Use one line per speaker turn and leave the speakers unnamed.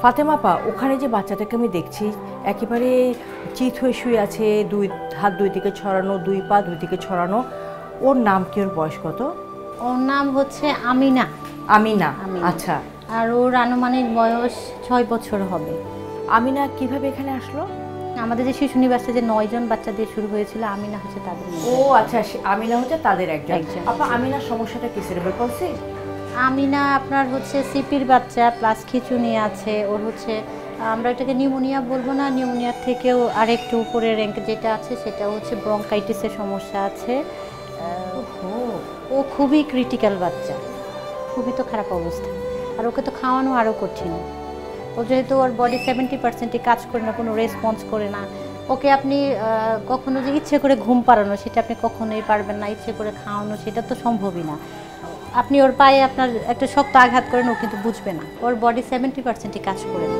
ফাতেমা আপা, ওখানে যে বাচ্চাটাকে আমি দেখছি একেবারে চিত হয়ে শুয়ে আছে, দুই হাত দুই দিকে ছড়ানো, দুই পা দুই দিকে ছড়ানো। ওর নাম কি? ওর বয়স কত?
ওর নাম হচ্ছে আমিনা।
আমিনা।
আমিনা।
আচ্ছা,
আর ওর আনুমানিক বয়স 6 বছর হবে।
আমিনা কিভাবে এখানে আসলো?
আমাদের যে শিশু নিবাসে যে 9 জন বাচ্চা দিয়ে শুরু হয়েছিল, আমিনা হচ্ছে তাদের মধ্যে।
ও আচ্ছা, আমিনা হচ্ছে তাদের একজন।
একজন।
আপা, আমিনার সমস্যাটা কি? সেরেব্রাল পলসি?
আমিনা আপনার হচ্ছে সিপির বাচ্চা প্লাস খিঁচুনি আছে। ওর হচ্ছে আমরা এটাকে নিউমোনিয়া বলবো না, নিউমোনিয়ার থেকেও আরেকটু উপরে র্যাঙ্ক যেটা আছে সেটা হচ্ছে ব্রঙ্কাইটিসের সমস্যা আছে। ও খুবই ক্রিটিক্যাল বাচ্চা, খুবই তো খারাপ অবস্থা। আর ওকে তো খাওয়ানো আরও কঠিন। ও যেহেতু ওর বডি 70%ই কাজ করে না, কোনো রেসপন্স করে না, ওকে আপনি কখনো যে ইচ্ছে করে ঘুম পাড়ানো সেটা আপনি কখনোই পারবেন না, ইচ্ছে করে খাওয়ানো সেটা তো সম্ভবই না। আপনি ওর পায়ে আপনার একটা শক্ত আঘাত করেন, ও কিন্তু বুঝবে না। ওর বডি 70%ই কাজ করে না।